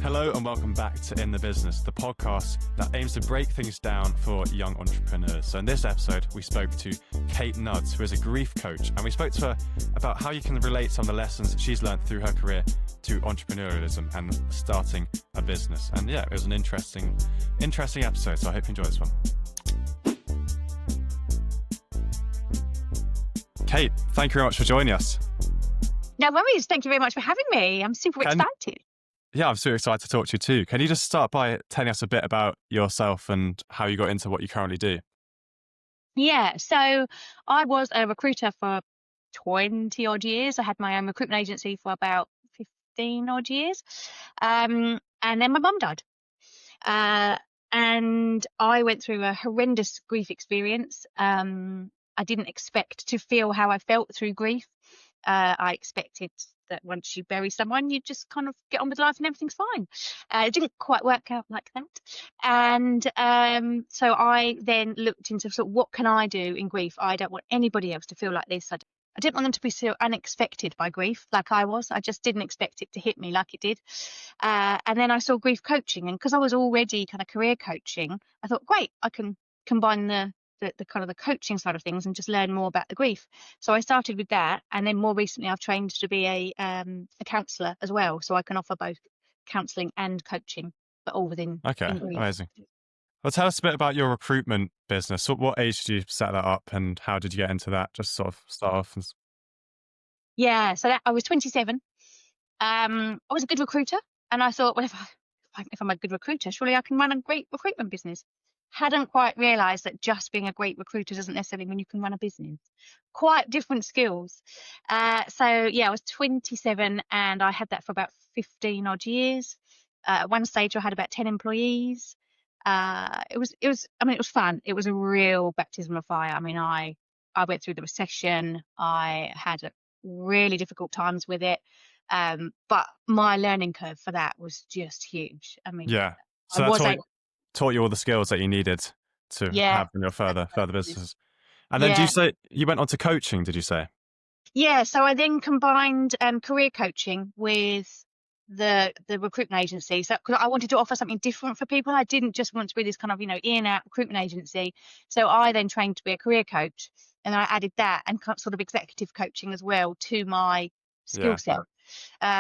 Hello and welcome back to In the Business, the podcast that aims to break things down for young entrepreneurs. So in this episode, we spoke to Kate Nudds, who is a grief coach, and we spoke to her about how you can relate some of the lessons she's learned through her career to entrepreneurialism and starting a business. And yeah, it was an interesting episode, so I hope you enjoy this one. Kate, thank you very much for joining us. No worries. Thank you very much for having me. I'm super excited. Yeah, I'm super excited to talk to you too. Can you just start by telling us a bit about yourself and how you got into what you currently do? Yeah, so I was a recruiter for 20 odd years. I had my own recruitment agency for about 15 odd years. And then my mum died. And I went through a horrendous grief experience. I didn't expect to feel how I felt through grief. I expected that once you bury someone, you just kind of get on with life and everything's fine. It didn't quite work out like that. And so I then looked into sort of what can I do in grief? I don't want anybody else to feel like this. I didn't want them to be so unexpected by grief like I was. I just didn't expect it to hit me like it did. And then I saw grief coaching. And because I was already kind of career coaching, I thought, great, I can combine the kind of the coaching side of things and just learn more about the grief. So I started with that, and then more recently I've trained to be a counsellor as well, so I can offer both counselling and coaching, but all within. Okay, amazing. Well, tell us a bit about your recruitment business. So what age did you set that up, and how did you get into that? Just sort of start off. Yeah, so I was 27. I was a good recruiter, and I thought, well, if I'm a good recruiter, surely I can run a great recruitment business. Hadn't quite realised that just being a great recruiter doesn't necessarily mean you can run a business. Quite different skills. So yeah, I was 27 and I had that for about 15 odd years. At one stage I had about 10 employees. It was fun. It was a real baptism of fire. I mean, I went through the recession. I had really difficult times with it. But my learning curve for that was just huge. I mean, yeah. So taught you all the skills that you needed to have in your further businesses. And then did you say you went on to coaching, did you say? Yeah, so I then combined career coaching with the recruitment agency. So because I wanted to offer something different for people. I didn't just want to be this kind of, in out recruitment agency. So I then trained to be a career coach, and I added that and sort of executive coaching as well to my skill set.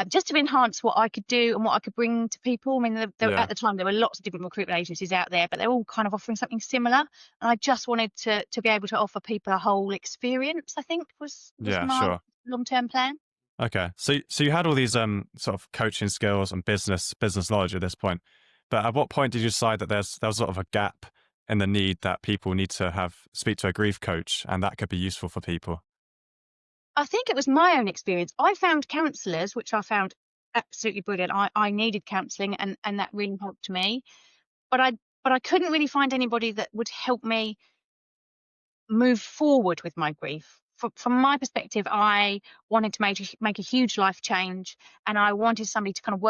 Just to enhance what I could do and what I could bring to people. I mean, at the time, there were lots of different recruitment agencies out there, but they're all kind of offering something similar. And I just wanted to be able to offer people a whole experience, I think was my long-term plan. Okay. So you had all these sort of coaching skills and business knowledge at this point. But at what point did you decide that there was sort of a gap in the need that people need to speak to a grief coach, and that could be useful for people? I think it was my own experience. I found counsellors, which I found absolutely brilliant. I needed counselling, and that really helped me. But I couldn't really find anybody that would help me move forward with my grief. From my perspective, I wanted to make a huge life change, and I wanted somebody to kind of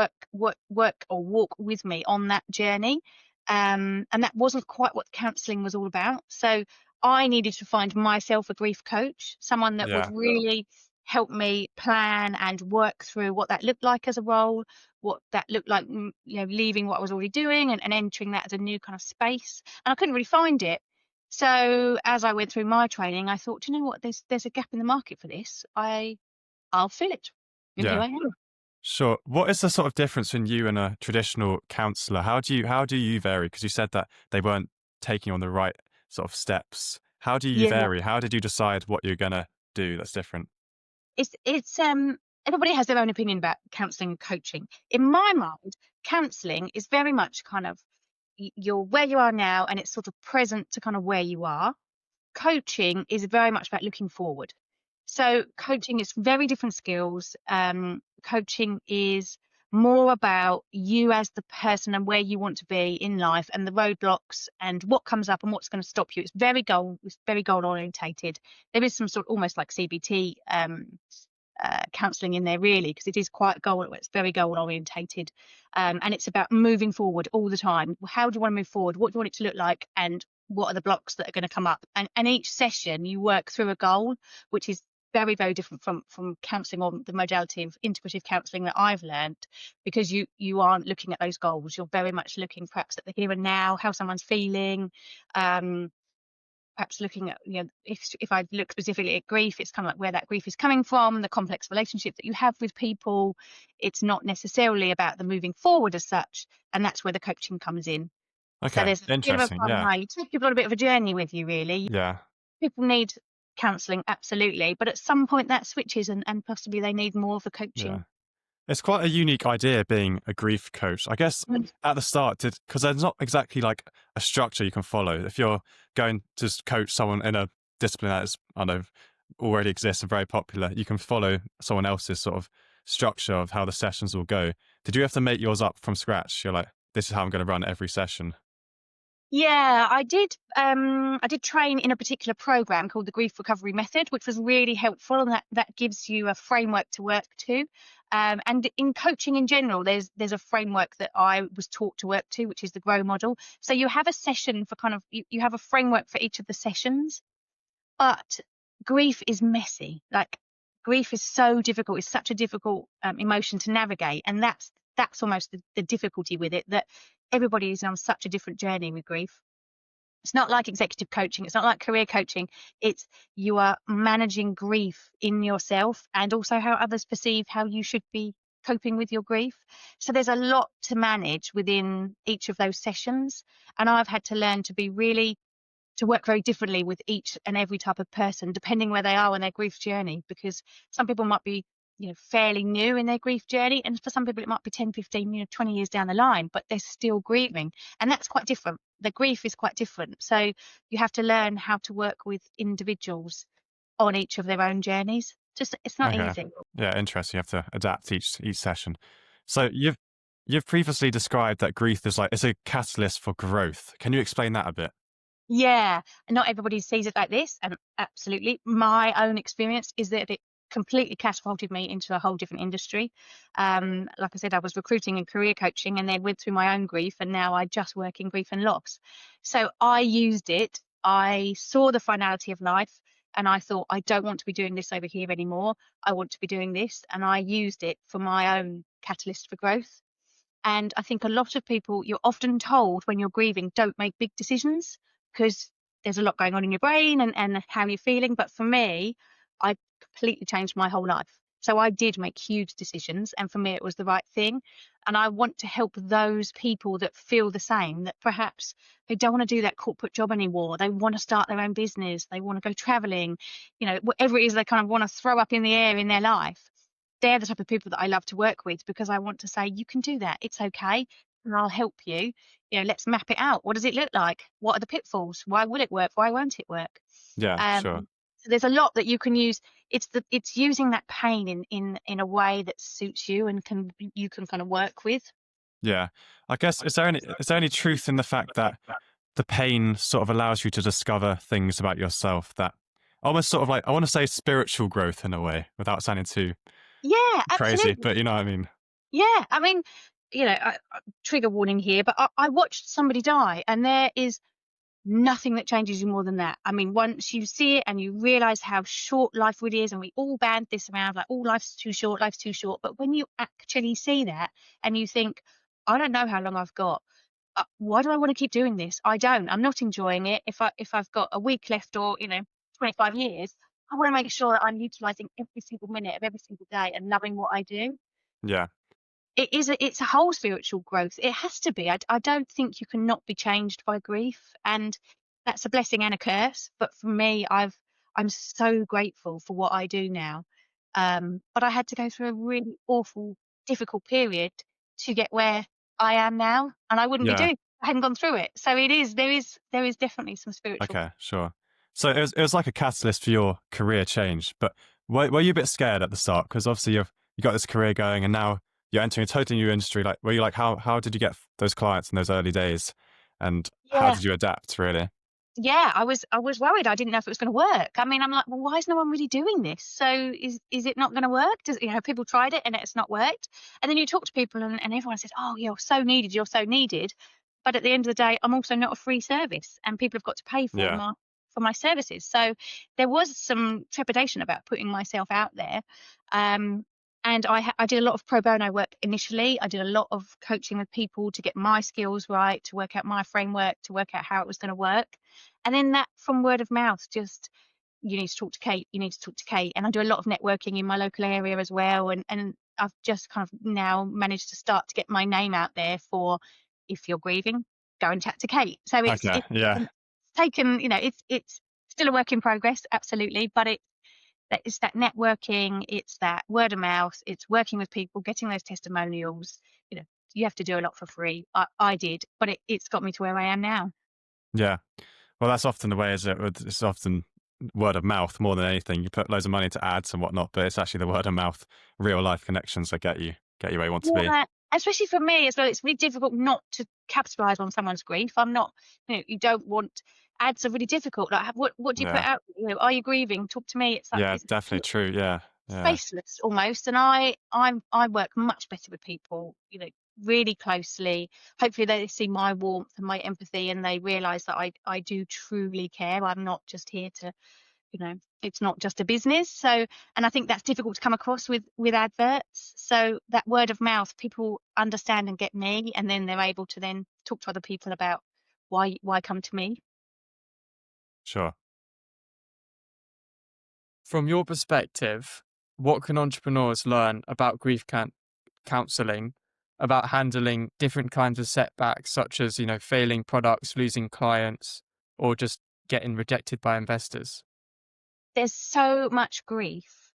work or walk with me on that journey. And that wasn't quite what counselling was all about. So I needed to find myself a grief coach, someone that would really help me plan and work through what that looked like as a role, what that looked like, leaving what I was already doing and entering that as a new kind of space. And I couldn't really find it. So as I went through my training, I thought, you know what, there's a gap in the market for this. I'll fill it. And here I am. Sure. What is the sort of difference between you and a traditional counsellor? How do you vary? Because you said that they weren't taking on the right sort of steps. How do you vary? How did you decide what you're going to do that's different? It's everybody has their own opinion about counselling and coaching. In my mind, counselling is very much kind of you're where you are now, and it's sort of present to kind of where you are. Coaching is very much about looking forward. So coaching is very different skills. Coaching is more about you as the person and where you want to be in life and the roadblocks and what comes up and what's going to stop you. It's very goal orientated. There is some sort of almost like CBT counselling in there, really, because it is quite it's very goal orientated, and it's about moving forward all the time. How do you want to move forward? What do you want it to look like? And what are the blocks that are going to come up? And each session you work through a goal, which is very, very different from counselling, or the modality of integrative counselling that I've learned, because you aren't looking at those goals. You're very much looking perhaps at the here and now, how someone's feeling, perhaps looking at, if I look specifically at grief, it's kind of like where that grief is coming from, the complex relationship that you have with people. It's not necessarily about the moving forward as such, and that's where the coaching comes in. So Okay, there's a bit of a interesting. fun Yeah, way. You take people on a bit of a journey with you, really. yeah, People need counselling, absolutely, but at some point that switches, and possibly they need more of the yeah. coaching. It's quite a unique idea being a grief coach. I guess Mm. at the start, because there's not exactly like a structure you can follow. If you're going to coach someone in a discipline that is, I don't know, already exists and very popular, you can follow someone else's sort of structure of how the sessions will go. Did you have to make yours up from scratch? You're like, this is how I'm going to run every session. Yeah, I did. I did train in a particular program called the Grief Recovery Method, which was really helpful, and that gives you a framework to work to. And in coaching in general, there's a framework that I was taught to work to, which is the GROW model. So you have a session for kind of you have a framework for each of the sessions, but grief is messy. Like, grief is so difficult. It's such a difficult emotion to navigate, and that's almost the difficulty with it, that everybody is on such a different journey with grief. It's not like executive coaching. It's not like career coaching. It's you are managing grief in yourself, and also how others perceive how you should be coping with your grief. So there's a lot to manage within each of those sessions. And I've had to learn to work very differently with each and every type of person, depending where they are in their grief journey, because some people might be, fairly new in their grief journey, and for some people it might be 10, 15, 20 years down the line, but they're still grieving, and that's quite different. The grief is quite different. So you have to learn how to work with individuals on each of their own journeys. Just, it's not Okay. easy. Yeah, interesting. You have to adapt each session. So you've previously described that grief is like it's a catalyst for growth. Can you explain that a bit? Yeah, not everybody sees it like this, and absolutely, my own experience is that it completely catapulted me into a whole different industry. Like I said, I was recruiting and career coaching, and then went through my own grief, and now I just work in grief and loss. So I used it. I saw the finality of life, and I thought, I don't want to be doing this over here anymore. I want to be doing this, and I used it for my own catalyst for growth. And I think a lot of people, you're often told when you're grieving, don't make big decisions, because there's a lot going on in your brain, and how you're feeling. But for me, I completely changed my whole life. So I did make huge decisions, and for me, it was the right thing. And I want to help those people that feel the same, that perhaps they don't want to do that corporate job anymore. They want to start their own business. They want to go traveling, whatever it is they kind of want to throw up in the air in their life. They're the type of people that I love to work with, because I want to say, you can do that. It's okay. And I'll help you. Let's map it out. What does it look like? What are the pitfalls? Why will it work? Why won't it work? Yeah, sure. So there's a lot that you can use. It's using that pain in a way that suits you, and you can kind of work with. Yeah. I guess is there any truth in the fact that the pain sort of allows you to discover things about yourself that almost sort of like, I want to say spiritual growth in a way without sounding too Yeah, crazy, absolutely. but you know what I mean? Yeah, I mean, trigger warning here, but I watched somebody die, and there is nothing that changes you more than that. I mean, once you see it and you realize how short life really is, and we all band this around like, oh, life's too short, life's too short. But when you actually see that and you think, I don't know how long I've got. Why do I want to keep doing this? I don't. I'm not enjoying it. If I've got a week left, or 25 years, I want to make sure that I'm utilizing every single minute of every single day and loving what I do. Yeah. It's a whole spiritual growth. It has to be. I don't think you can not be changed by grief, and that's a blessing and a curse. But for me, I'm so grateful for what I do now. But I had to go through a really awful, difficult period to get where I am now, and I wouldn't be Yeah. doing it if I hadn't gone through it. So there is definitely some spiritual. Okay, sure. So it was like a catalyst for your career change, but were you a bit scared at the start? Because obviously you got this career going, and now you're entering a totally new industry. Like, were you like, how did you get those clients in those early days, and how Yeah. did you adapt? Really? Yeah, I was worried. I didn't know if it was going to work. I mean, I'm like, well, why is no one really doing this? So is it not going to work? Have people tried it and it's not worked? And then you talk to people, and everyone says, oh, you're so needed, you're so needed. But at the end of the day, I'm also not a free service, and people have got to pay for Yeah. my services. So there was some trepidation about putting myself out there. And I did a lot of pro bono work initially. I did a lot of coaching with people to get my skills right, to work out my framework, to work out how it was going to work. And then that from word of mouth, just, you need to talk to Kate, you need to talk to Kate. And I do a lot of networking in my local area as well. And I've just kind of now managed to start to get my name out there for, if you're grieving, go and chat to Kate. So Okay. Yeah. it's taken, it's still a work in progress, absolutely, but it's that networking, it's that word of mouth, it's working with people, getting those testimonials. You have to do a lot for free. I did, but it's got me to where I am now. Yeah. Well, that's often the way, is it? It's often word of mouth more than anything. You put loads of money to ads and whatnot, but it's actually the word of mouth, real life connections that get you where you want to be. Yeah, especially for me as well. It's really difficult not to capitalize on someone's grief. I'm not, you don't want, ads are really difficult. Like, what do you put Yeah. out? Are you grieving? Talk to me. It's like, Yeah, it's definitely true. Yeah. Yeah. faceless almost. And I work much better with people, really closely. Hopefully they see my warmth and my empathy, and they realize that I do truly care. I'm not just here to, it's not just a business. So, and I think that's difficult to come across with adverts. So that word of mouth, people understand and get me, and then they're able to then talk to other people about why come to me. Sure. From your perspective, what can entrepreneurs learn about grief counseling, about handling different kinds of setbacks, such as, failing products, losing clients, or just getting rejected by investors? There's so much grief.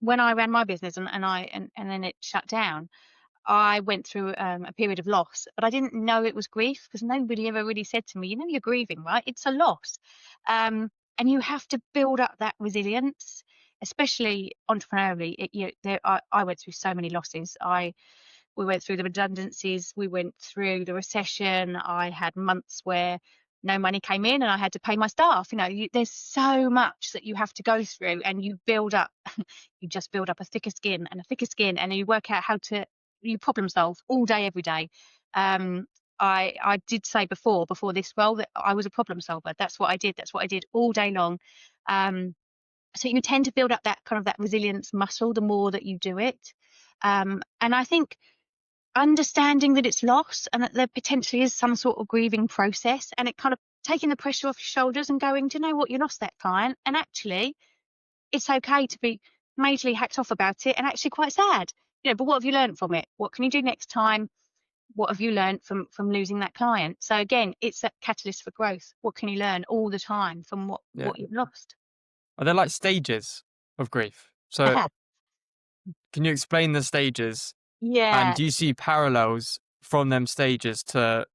When I ran my business and then it shut down, I went through a period of loss, but I didn't know it was grief because nobody ever really said to me, you're grieving, right? It's a loss. And you have to build up that resilience, especially entrepreneurially. I went through so many losses. We went through the redundancies, we went through the recession. I had months where no money came in and I had to pay my staff. There's so much that you have to go through, and you build up, you just build up a thicker skin, and you work out how to, you problem solve all day, every day. I did say before this role that I was a problem solver. That's what I did. That's what I did all day long. So you tend to build up that kind of that resilience muscle the more that you do it. And I think understanding that it's loss and that there potentially is some sort of grieving process, and it kind of taking the pressure off your shoulders and going, do you know what, you lost that client, and actually it's okay to be majorly hacked off about it and actually quite sad, but what have you learned from it? What can you do next time? What have you learned from losing that client? So again, it's a catalyst for growth. What can you learn all the time from what you've lost? Are there like stages of grief? So can you explain the stages? Yeah. And do you see parallels from them stages to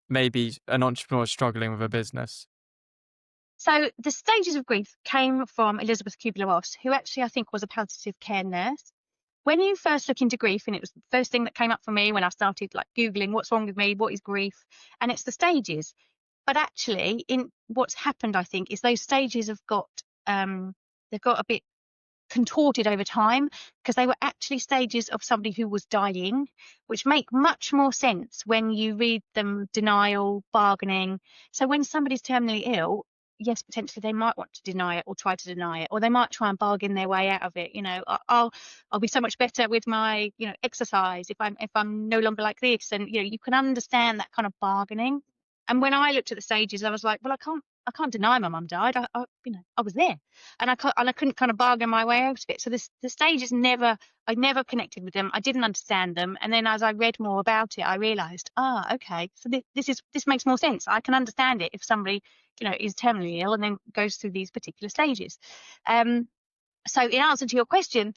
maybe an entrepreneur struggling with a business? So the stages of grief came from Elizabeth Kubler-Ross, who actually I think was a palliative care nurse. When you first look into grief, and it was the first thing that came up for me when I started like Googling what's wrong with me, what is grief, and it's the stages. But actually, in what's happened, I think, is those stages have got they've got a bit contorted over time, because they were actually stages of somebody who was dying, which make much more sense when you read them: denial, bargaining. So when somebody's terminally ill, yes, potentially they might want to deny it or try to deny it, or they might try and bargain their way out of it. I'll be so much better with my exercise if I'm no longer like this, and you can understand that kind of bargaining. And when I looked at the stages, I was like, well, I can't deny my mum died. I was there, and I couldn't kind of bargain my way out of it. So the stages I never connected with them. I didn't understand them. And then as I read more about it, I realized, okay, so this makes more sense. I can understand it if somebody, is terminally ill and then goes through these particular stages. So in answer to your question,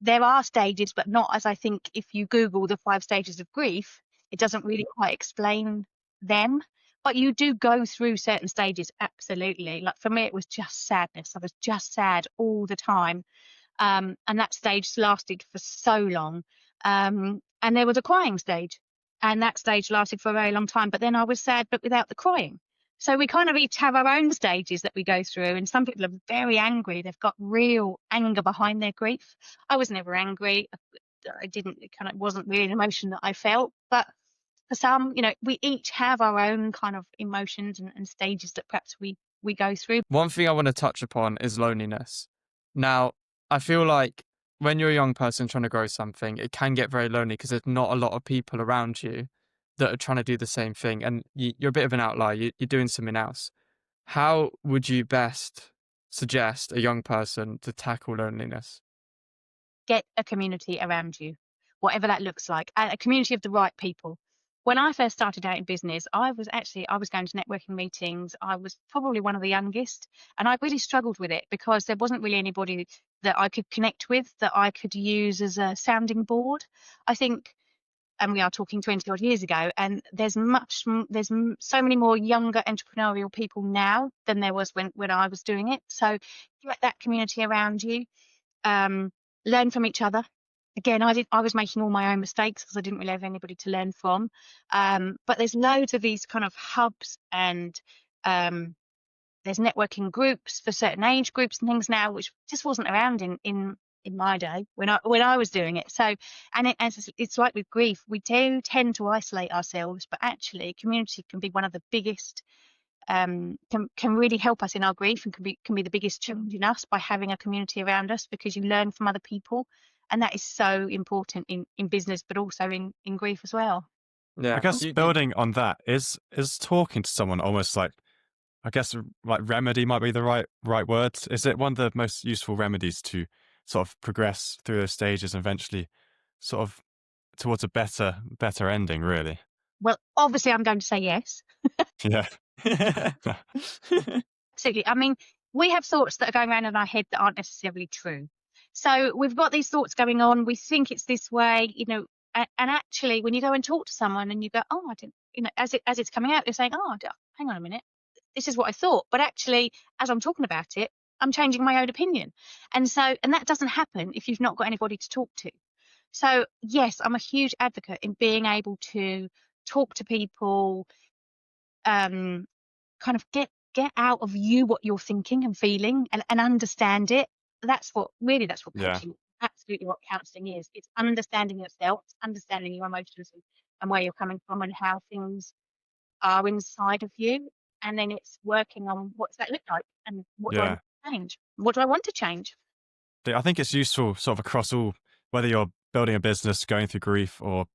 there are stages, but not as I think if you Google the 5 stages of grief, it doesn't really quite explain them. But you do go through certain stages, absolutely. Like for me, it was just sadness. I was just sad all the time. And that stage lasted for so long. And there was a crying stage, and that stage lasted for a very long time. But then I was sad, but without the crying. So we kind of each have our own stages that we go through. And some people are very angry. They've got real anger behind their grief. I was never angry. It wasn't really an emotion that I felt. But for some, we each have our own kind of emotions and stages that perhaps we we go through. One thing I want to touch upon is loneliness. Now, I feel like when you're a young person trying to grow something, it can get very lonely because there's not a lot of people around you that are trying to do the same thing. And you're a bit of an outlier. You're doing something else. How would you best suggest a young person to tackle loneliness? Get a community around you, whatever that looks like, and a community of the right people. When I first started out in business, I was going to networking meetings. I was probably one of the youngest, and I really struggled with it because there wasn't really anybody that I could connect with, that I could use as a sounding board. I think, and we are talking 20 odd years ago, and there's so many more younger entrepreneurial people now than there was when I was doing it. So get that community around you. Learn from each other. Again, I was making all my own mistakes because I didn't really have anybody to learn from. But there's loads of these kind of hubs, and there's networking groups for certain age groups and things now, which just wasn't around in my day when I was doing it. So, and it's like with grief, we do tend to isolate ourselves, but actually community can be one of the biggest, can really help us in our grief, and can be the biggest challenge in us by having a community around us, because you learn from other people, and that is so important in business, but also in grief as well. Yeah, I guess building on that is talking to someone almost like, I guess, like remedy might be the right word. Is it one of the most useful remedies to sort of progress through those stages and eventually sort of towards a better ending, really? Well, obviously I'm going to say yes. Yeah. Absolutely. I mean, we have thoughts that are going around in our head that aren't necessarily true. So we've got these thoughts going on. We think it's this way, and actually, when you go and talk to someone and you go, "Oh, I didn't," as it's coming out, you're saying, "Oh, hang on a minute, this is what I thought." But actually, as I'm talking about it, I'm changing my own opinion, and that doesn't happen if you've not got anybody to talk to. So yes, I'm a huge advocate in being able to talk to people, kind of get out of you what you're thinking and feeling, and understand it. That's what Yeah. coaching, absolutely what counselling is. It's understanding yourself, it's understanding your emotions, and where you're coming from, and how things are inside of you. And then it's working on what does that look like, and what do I Yeah. want to change? What do I want to change? I think it's useful sort of across all, whether you're building a business, going through grief, or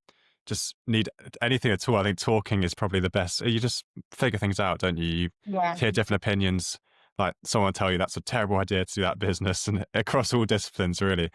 just need anything at all. I think talking is probably the best. You just figure things out, don't you? You Yeah. hear different opinions. Like someone will tell you that's a terrible idea to do that business, and across all disciplines, really. It's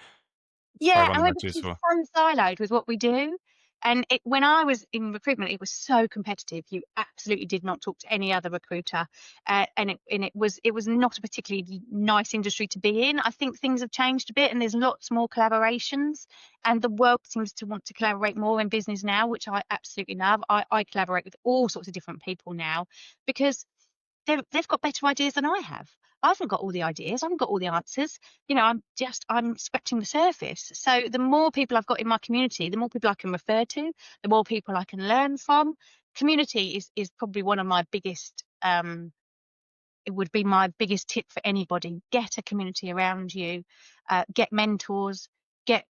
probably Yeah, one and of we're the most becoming useful. so siloed with what we do. And when I was in recruitment, it was so competitive. You absolutely did not talk to any other recruiter, and it was not a particularly nice industry to be in. I think things have changed a bit, and there's lots more collaborations, and the world seems to want to collaborate more in business now, which I absolutely love. I collaborate with all sorts of different people now, because they've got better ideas than I have. I haven't got all the ideas. I haven't got all the answers. I'm scratching the surface. So the more people I've got in my community, the more people I can refer to, the more people I can learn from. Community is probably one of my biggest, it would be my biggest tip for anybody. Get a community around you, get mentors, get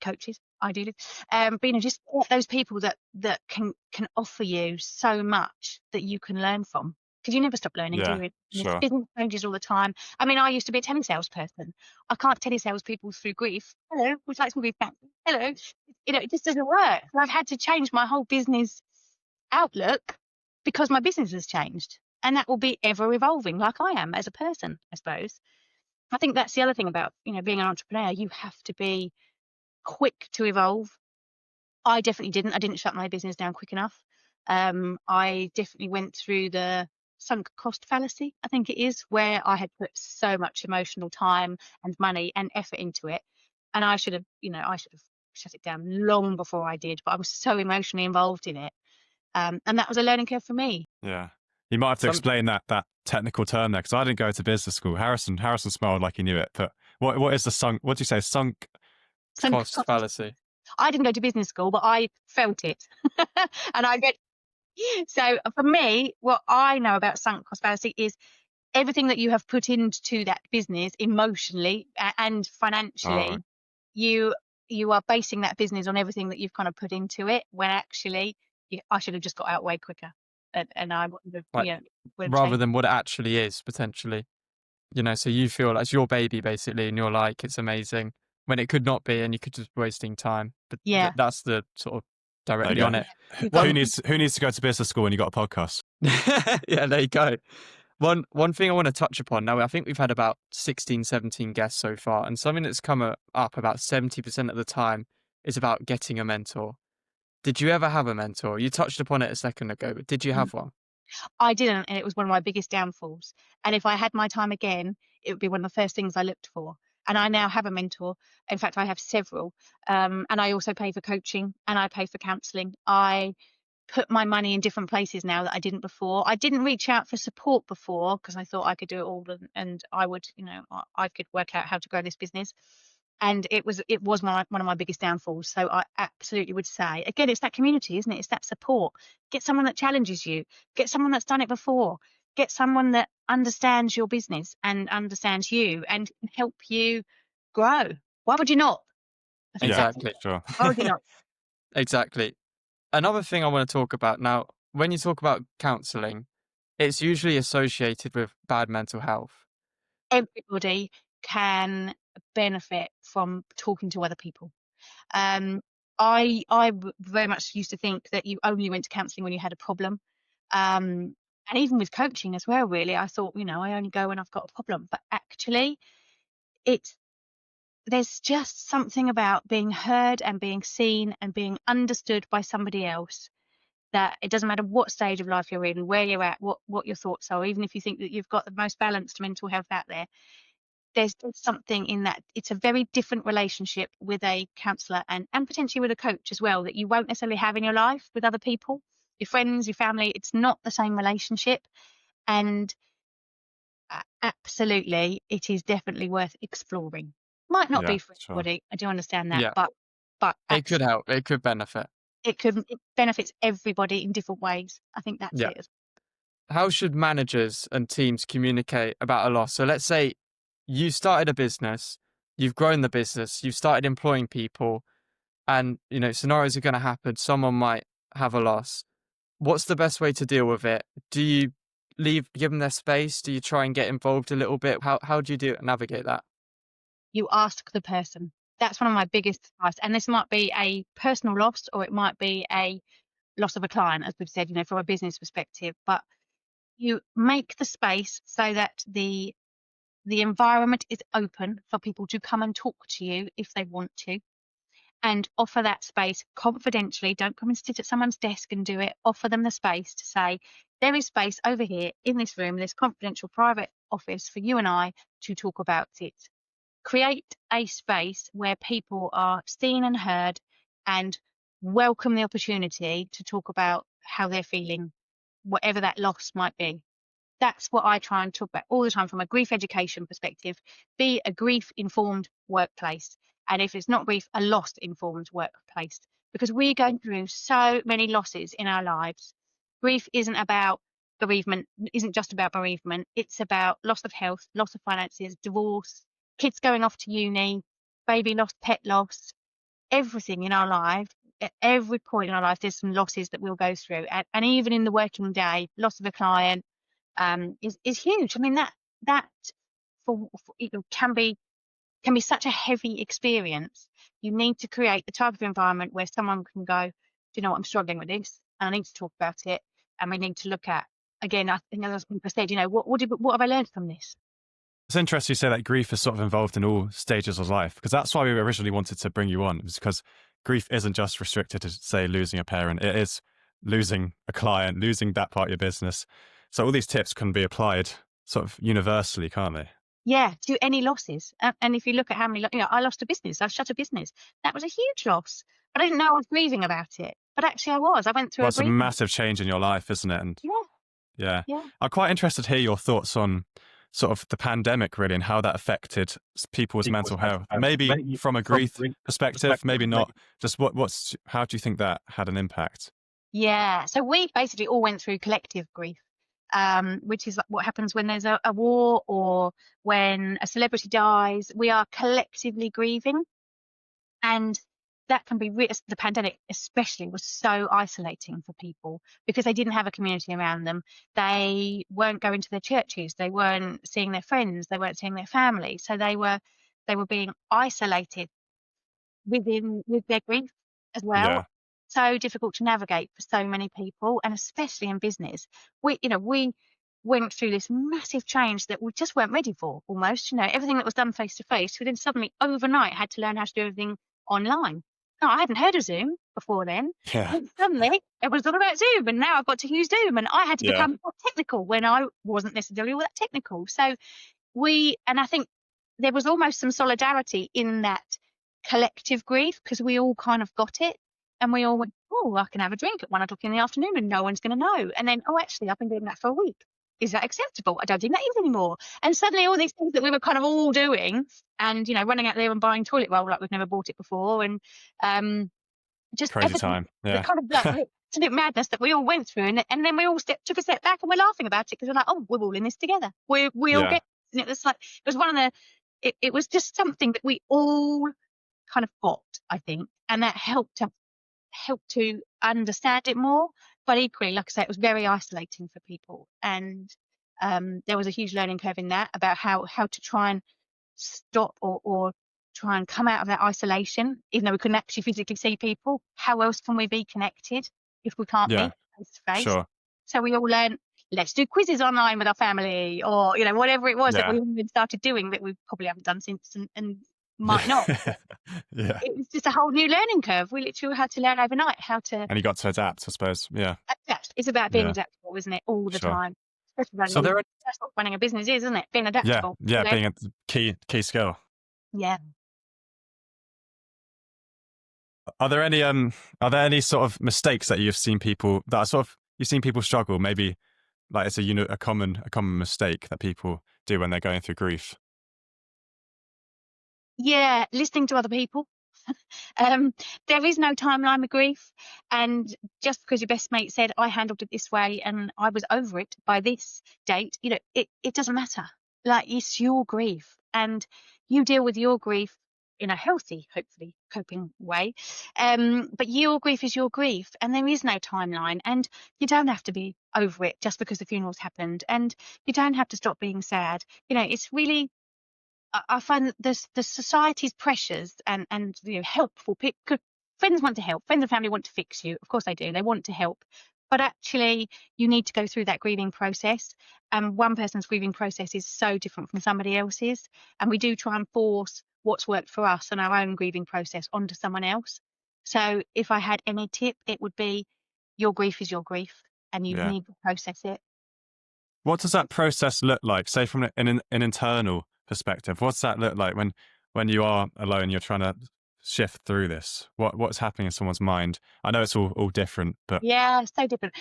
coaches, ideally. But just get those people that can offer you so much that you can learn from. Because you never stop learning, do Yeah, you? sure. Business changes all the time. I mean, I used to be a telesalesperson. I can't telesales people through grief. Hello, would you like some grief counselling? Hello. It just doesn't work. So I've had to change my whole business outlook because my business has changed. And that will be ever evolving, like I am as a person, I suppose. I think that's the other thing about, being an entrepreneur. You have to be quick to evolve. I definitely didn't. I didn't shut my business down quick enough. I definitely went through the sunk cost fallacy, I think it is, where I had put so much emotional time and money and effort into it. And I should have shut it down long before I did, but I was so emotionally involved in it. And that was a learning curve for me. Yeah. You might have to explain that technical term there, because I didn't go to business school. Harrison smiled like he knew it. But what is the sunk? What do you say? Sunk cost fallacy. I didn't go to business school, but I felt it. And I read. So for me, what I know about sunk cost fallacy is everything that you have put into that business emotionally and financially, you are basing that business on everything that you've kind of put into it, when actually I should have just got out way quicker. and I would have, Like, would have rather changed. than what it actually is potentially. So you feel like it's your baby basically, and you're like, it's amazing when it could not be, and you could just be wasting time. But Yeah. that's the sort of There you directly go. on it. You've Who got- One, needs to go to business school when you got a podcast? yeah, there you go. One thing I want to touch upon now, I think we've had about 16, 17 guests so far, and something that's come up about 70% of the time is about getting a mentor. Did you ever have a mentor? You touched upon it a second ago, but did you have one? I didn't, and it was one of my biggest downfalls. And if I had my time again, it would be one of the first things I looked for. And I now have a mentor. In fact, I have several. And I also pay for coaching and I pay for counselling. I put my money in different places now that I didn't before. I didn't reach out for support before because I thought I could do it all and I would, I could work out how to grow this business. And it was one of my biggest downfalls. So I absolutely would say, again, it's that community, isn't it? It's that support. Get someone that challenges you. Get someone that's done it before. Get someone that understands your business and understands you and can help you grow. Why would you not? I think that's- Exactly. Sure. Why would you not? Exactly. Another thing I want to talk about now, when you talk about counselling, it's usually associated with bad mental health. Everybody can benefit from talking to other people. I very much used to think that you only went to counselling when you had a problem. And even with coaching as well, really, I thought, I only go when I've got a problem. But actually, there's just something about being heard and being seen and being understood by somebody else, that it doesn't matter what stage of life you're in, where you're at, what your thoughts are, even if you think that you've got the most balanced mental health out there. There's something in that. It's a very different relationship with a counsellor and potentially with a coach as well, that you won't necessarily have in your life with other people, your friends, your family. It's not the same relationship. And absolutely, it is definitely worth exploring. Might not Yeah, be for sure. everybody. I do understand that, Yeah. but It could help. It could benefit. it benefits everybody in different ways. I think that's Yeah. it. How should managers and teams communicate about a loss? So let's say you started a business, you've grown the business, you've started employing people, and scenarios are going to happen. Someone might have a loss. What's the best way to deal with it? Do you give them their space? Do you try and get involved a little bit? How do you navigate that? You ask the person. That's one of my biggest advice. And this might be a personal loss, or it might be a loss of a client, as we've said, from a business perspective. But you make the space so that the environment is open for people to come and talk to you if they want to, and offer that space confidentially. Don't come and sit at someone's desk and do it. Offer them the space to say, there is space over here in this room, this confidential private office for you and I to talk about it. Create a space where people are seen and heard and welcome the opportunity to talk about how they're feeling, whatever that loss might be. That's what I try and talk about all the time from a grief education perspective. Be a grief-informed workplace. And if it's not grief, a loss-informed workplace. Because we're going through so many losses in our lives. Grief isn't about bereavement, isn't just about bereavement. It's about loss of health, loss of finances, divorce, kids going off to uni, baby loss, pet loss, everything in our life. At every point in our life, there's some losses that we'll go through. And even in the working day, loss of a client, is huge. I mean, that can be such a heavy experience. You need to create the type of environment where someone can go, do you know what, I'm struggling with this and I need to talk about it, and we need to look at, again, I think as I said, what have I learned from this? It's interesting you say that grief is sort of involved in all stages of life, because that's why we originally wanted to bring you on. It was because grief isn't just restricted to, say, losing a parent. It is losing a client, losing that part of your business. So all these tips can be applied sort of universally, can't they? Yeah, to any losses. And if you look at how many, I lost a business. I shut a business. That was a huge loss, but I didn't know I was grieving about it. But actually, I was. I went through Well, a it's a grieving. massive change in your life, isn't it? And Yeah. I'm quite interested to hear your thoughts on sort of the pandemic, really, and how that affected people's mental health. Maybe from a grief perspective, maybe not. Just how do you think that had an impact? Yeah. So we basically all went through collective grief, which is what happens when there's a war or when a celebrity dies. We are collectively grieving. And that can be the pandemic especially was so isolating for people because they didn't have a community around them. They weren't going to their churches, they weren't seeing their friends, they weren't seeing their family, so they were being isolated with their grief as well. Yeah. So difficult to navigate for so many people, and especially in business. We went through this massive change that we just weren't ready for. Almost, everything that was done face to face, we then suddenly overnight had to learn how to do everything online. No, I hadn't heard of Zoom before then. Yeah. And suddenly it was all about Zoom, and now I've got to use Zoom, and I had to Yeah. become more technical when I wasn't necessarily all that technical. So I think there was almost some solidarity in that collective grief because we all kind of got it, and we all went, oh, I can have a drink at 1 o'clock in the afternoon and no one's going to know. And then, oh, actually, I've been doing that for a week. Is that acceptable? I don't think that is anymore. And suddenly all these things that we were kind of all doing and, running out there and buying toilet roll like we've never bought it before. And just Crazy everything, time. the Yeah. kind of like absolute madness that we all went through. And then we all took a step back and we're laughing about it because we're like, oh, we're all in this together. We all Yeah. get, and it was like, it was one of the, it was just something that we all kind of got, I think. And that helped to understand it more. But equally, like I say, it was very isolating for people. And there was a huge learning curve in that about how to try and stop or try and come out of that isolation, even though we couldn't actually physically see people. How else can we be connected if we can't Yeah. be face to face? Sure. So we all learned, let's do quizzes online with our family, or whatever it was that Yeah. we started doing that we probably haven't done since and might not. Yeah. It was just a whole new learning curve. We literally had to learn overnight how to And you got to adapt, I suppose. Yeah. adapt. It's about being Yeah. adaptable, isn't it? All the Sure. time. Especially So there are that's what running a business is, isn't it? Being adaptable. being a key skill. Yeah. Are there any sort of mistakes that you've seen people struggle? Maybe like it's a common mistake that people do when they're going through grief. Yeah, listening to other people. There is no timeline with grief, and just because your best mate said I handled it this way and I was over it by this date, it doesn't matter. Like, it's your grief, and you deal with your grief in a healthy, hopefully, coping way. But your grief is your grief, and there is no timeline, and you don't have to be over it just because the funeral's happened, and you don't have to stop being sad. It's really, I find that the society's pressures and helpful people, friends want to help, friends and family want to fix you. Of course they do. They want to help. But actually, you need to go through that grieving process. And one person's grieving process is so different from somebody else's. And we do try and force what's worked for us and our own grieving process onto someone else. So if I had any tip, it would be your grief is your grief and you Yeah. need to process it. What does that process look like? Say from an internal perspective, what's that look like when you are alone, you're trying to shift through this? What's happening in someone's mind? I know it's all different, but Yeah, so different.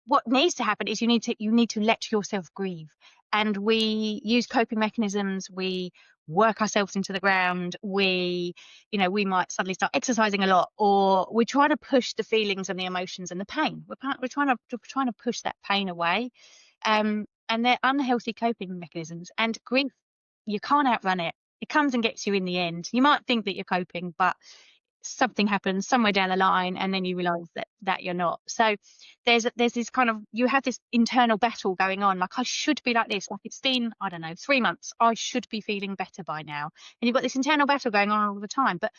What needs to happen is you need to let yourself grieve. And we use coping mechanisms. We work ourselves into the ground. We might suddenly start exercising a lot, or we try to push the feelings and the emotions and the pain. We're trying to push that pain away. And they're unhealthy coping mechanisms. And grief, you can't outrun it. It comes and gets you in the end. You might think that you're coping, but something happens somewhere down the line, and then you realize that you're not. So there's this kind of, you have this internal battle going on, like, I should be like this, like it's been, I don't know, 3 months, I should be feeling better by now. And you've got this internal battle going on all the time. But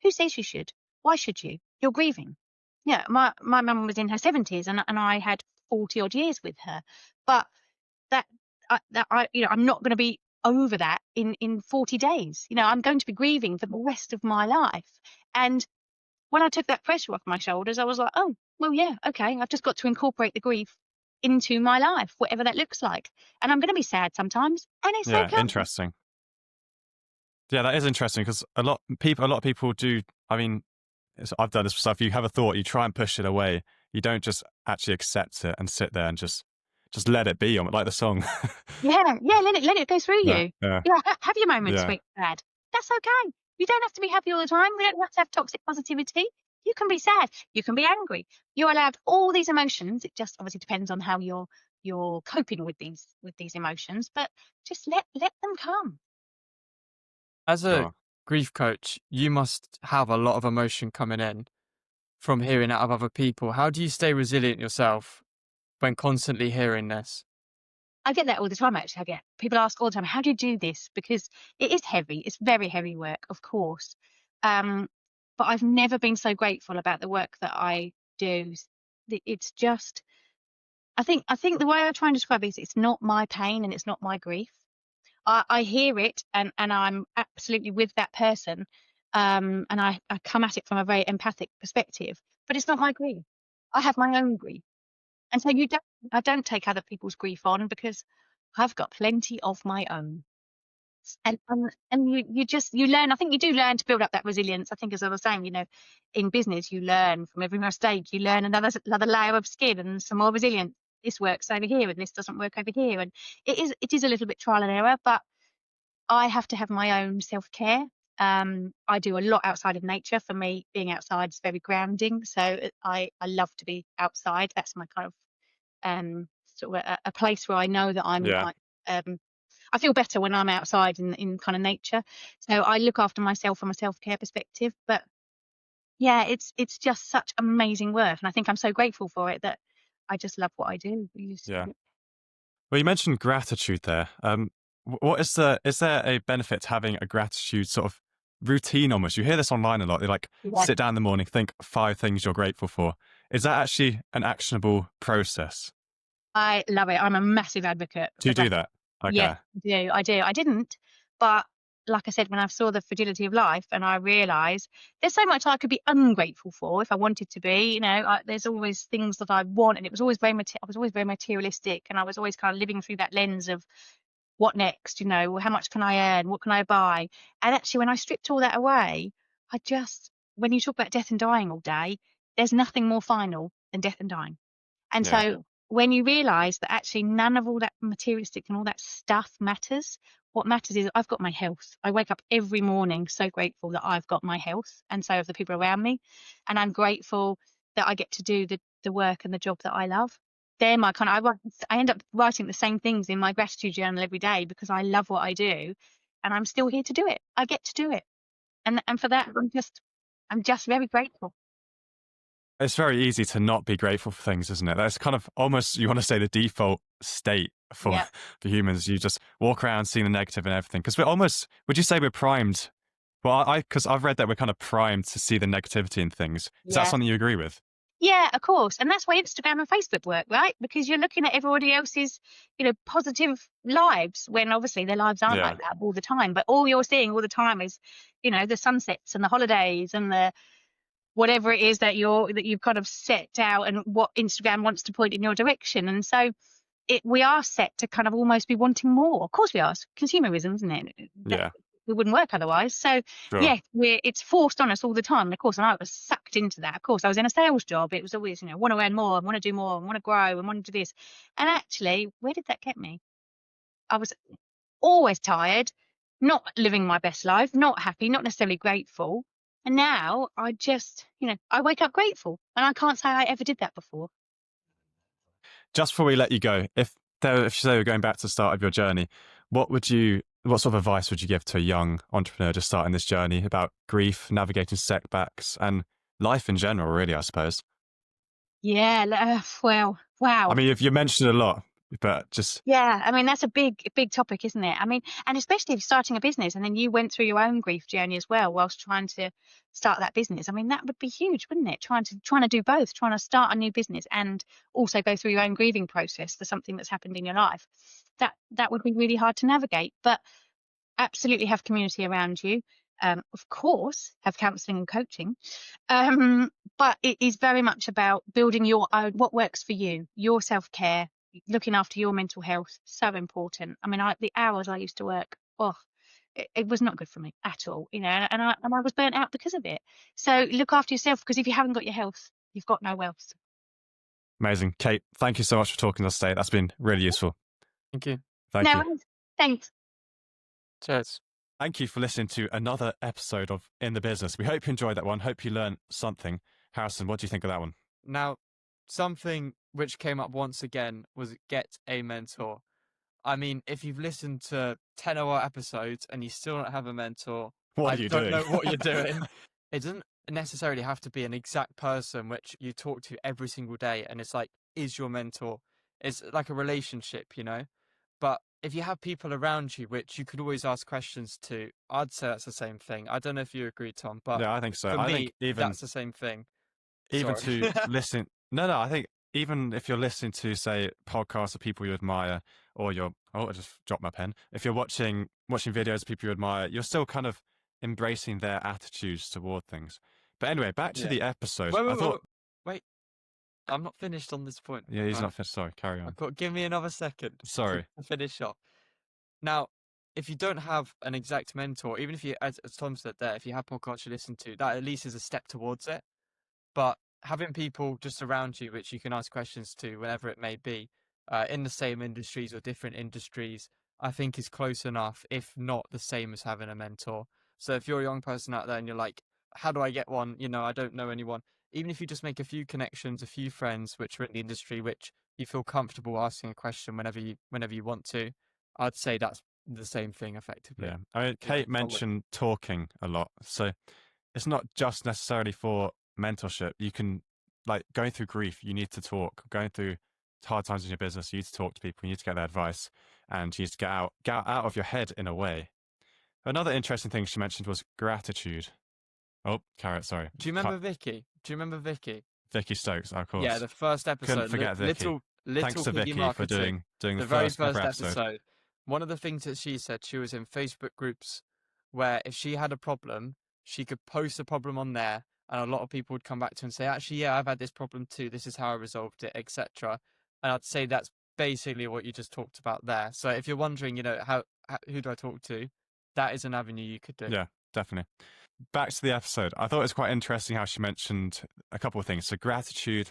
who says you should? Why should you? You're grieving. Yeah, my mum was in her 70s and I had 40 odd years with her. But I'm not going to be over that in 40 days. I'm going to be grieving for the rest of my life. And when I took that pressure off my shoulders, I was like, oh, well, yeah, okay, I've just got to incorporate the grief into my life, whatever that looks like. And I'm going to be sad sometimes, and it's yeah, okay. interesting. Yeah, that is interesting because a lot of people do. I mean, I've done this stuff. You have a thought, you try and push it away. You don't just actually accept it and sit there and just let it be, like the song. Yeah, let it go through you. Yeah. Have your moments Yeah. where you're sad. That's okay. You don't have to be happy all the time. We don't have to have toxic positivity. You can be sad. You can be angry. You're allowed all these emotions. It just obviously depends on how you're coping with these emotions. But just let them come. As a Sure. grief coach, you must have a lot of emotion coming in from hearing out of other people. How do you stay resilient yourself when constantly hearing this? I get that all the time, actually. I get people ask all the time, how do you do this? Because it is heavy. It's very heavy work, of course. But I've never been so grateful about the work that I do. It's just, I think the way I try and describe it is it's not my pain and it's not my grief. I hear it and I'm absolutely with that person. And I come at it from a very empathic perspective, but it's not my grief. I have my own grief. And so I don't take other people's grief on because I've got plenty of my own. And you learn, I think you do learn to build up that resilience. I think, as I was saying, in business, you learn from every mistake, you learn another layer of skin and some more resilience. This works over here and this doesn't work over here. And it is a little bit trial and error, but I have to have my own self-care. I do a lot outside of nature. For me, being outside is very grounding. So I love to be outside. That's my kind of sort of a place where I know that I feel better when I'm outside in kind of nature. So I look after myself from a self-care perspective. But yeah, it's just such amazing work, and I think I'm so grateful for it that I just love what I do. Yeah. Well, you mentioned gratitude there. Is there a benefit to having a gratitude sort of routine almost? You hear this online a lot. They sit down in the morning, think 5 things you're grateful for. Is that actually an actionable process? I love it. I'm a massive advocate. Do you do that? Okay. Yeah, I do. I didn't, but like I said, when I saw the fragility of life and I realised there's so much I could be ungrateful for if I wanted to be, there's always things that I want, and it was always I was always very materialistic, and I was always kind of living through that lens of what next, how much can I earn? What can I buy? And actually, when I stripped all that away, when you talk about death and dying all day, there's nothing more final than death and dying. And so when you realise that actually none of all that materialistic and all that stuff matters, what matters is I've got my health. I wake up every morning so grateful that I've got my health, and so have the people around me. And I'm grateful that I get to do the work and the job that I love. They're my I end up writing the same things in my gratitude journal every day because I love what I do, and I'm still here to do it. I get to do it. And for that, I'm just very grateful. It's very easy to not be grateful for things, isn't it? That's kind of almost, you want to say, the default state for humans. You just walk around seeing the negative and everything. Because would you say we're primed? Well, because I've read that we're kind of primed to see the negativity in things. Is that something you agree with? Yeah, of course. And that's why Instagram and Facebook work, right? Because you're looking at everybody else's, positive lives, when obviously their lives aren't like that all the time. But all you're seeing all the time is, the sunsets and the holidays and the whatever it is that you've kind of set out, and what Instagram wants to point in your direction. And so we are set to kind of almost be wanting more. Of course we are. It's consumerism, isn't it? We wouldn't work otherwise. So it's forced on us all the time. And of course, and I was sucked into that. Of course, I was in a sales job. It was always, want to earn more, I want to do more, I want to grow, I want to do this. And actually, where did that get me? I was always tired, not living my best life, not happy, not necessarily grateful. And now I just, I wake up grateful, and I can't say I ever did that before. Just before we let you go, if you say we're going back to the start of your journey, what sort of advice would you give to a young entrepreneur just starting this journey about grief, navigating setbacks, and life in general, really, I suppose? Yeah, well, wow. I mean, you mentioned a lot, but just... Yeah, I mean, that's a big topic, isn't it? I mean, and especially if you're starting a business and then you went through your own grief journey as well whilst trying to start that business. I mean, that would be huge, wouldn't it? Trying to do both, trying to start a new business and also go through your own grieving process for something that's happened in your life. That would be really hard to navigate, but absolutely have community around you. Of course, have counselling and coaching. But it is very much about building your own, what works for you, your self-care, looking after your mental health. So important. I mean, the hours I used to work, it was not good for me at all, and I was burnt out because of it. So look after yourself, because if you haven't got your health, you've got no wealth. Amazing. Kate, thank you so much for talking to us today. That's been really useful. Thank you. Thank you. Thanks. Cheers. Thank you for listening to another episode of In the Business. We hope you enjoyed that one. Hope you learned something. Harrison, what do you think of that one? Now, something which came up once again was get a mentor. I mean, if you've listened to 10 of our episodes and you still don't have a mentor, What are you doing? I don't know what you're doing. It doesn't necessarily have to be an exact person which you talk to every single day, and it's like, is your mentor. It's like a relationship, you know. But if you have people around you which you could always ask questions to, I'd say that's the same thing. I don't know if you agree, Tom, but Yeah, I think so. for I me, think even that's the same thing. even Sorry. to listen. No, I think even if you're listening to, say, podcasts of people you admire, or I just dropped my pen. If you're watching videos of people you admire, you're still kind of embracing their attitudes toward things. But anyway, back to Yeah. the episode. Wait, I'm not finished on this point. Yeah, he's right? not finished. Sorry, carry on. Give me another second. Sorry. To finish off. Now, if you don't have an exact mentor, even if you, as Tom said there, if you have podcasts you listen to, that at least is a step towards it. But having people just around you, which you can ask questions to whenever it may be, in the same industries or different industries, I think is close enough, if not the same as having a mentor. So if you're a young person out there and you're like, how do I get one? You know, I don't know anyone. Even if you just make a few connections, a few friends which are in the industry, which you feel comfortable asking a question whenever you want to, I'd say that's the same thing effectively. Yeah. I mean, Kate mentioned talking a lot. So it's not just necessarily for mentorship. You can, like, going through grief, you need to talk. Going through hard times in your business, you need to talk to people. You need to get their advice, and you need to get out of your head in a way. Another interesting thing she mentioned was gratitude. Oh, Carrot, sorry. Do you remember Vicky? Vicky Stokes, of course. Yeah, the first episode. Couldn't forget Vicky. Little Thanks to Vicky for doing the very first episode. One of the things that she said, she was in Facebook groups where if she had a problem, she could post a problem on there, and a lot of people would come back to her and say, actually, yeah, I've had this problem too. This is how I resolved it, etc. And I'd say that's basically what you just talked about there. So if you're wondering, you know, who do I talk to? That is an avenue you could do. Yeah, definitely. Back to the episode. I thought it was quite interesting how she mentioned a couple of things. So gratitude,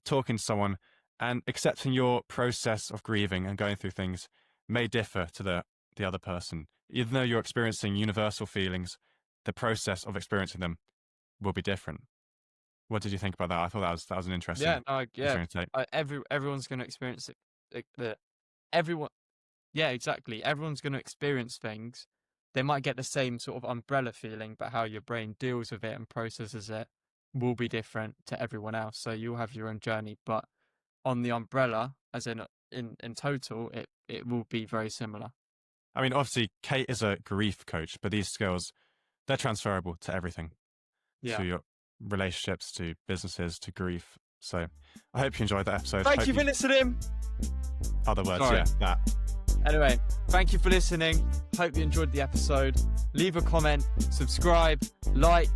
talking to someone, and accepting your process of grieving and going through things may differ to the other person. Even though you're experiencing universal feelings, the process of experiencing them will be different. What did you think about that? I thought that was an interesting. Everyone's going to experience it. Yeah, exactly. Everyone's going to experience things. They might get the same sort of umbrella feeling, but how your brain deals with it and processes it will be different to everyone else. So you'll have your own journey, but on the umbrella, as in total, it will be very similar. I mean, obviously, Kate is a grief coach, but these skills, they're transferable to everything. Yeah. To your relationships, to businesses, to grief. So I hope you enjoyed that episode. Thank you for listening. Other words, yeah, that. Anyway, thank you for listening. Hope you enjoyed the episode. Leave a comment, subscribe, like,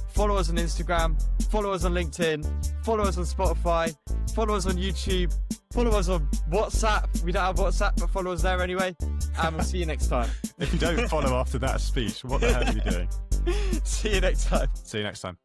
follow us on Instagram, follow us on LinkedIn, follow us on Spotify, follow us on YouTube, follow us on WhatsApp. We don't have WhatsApp, but follow us there anyway. And we'll see you next time. If you don't follow after that speech, what the hell are you doing? See you next time. See you next time.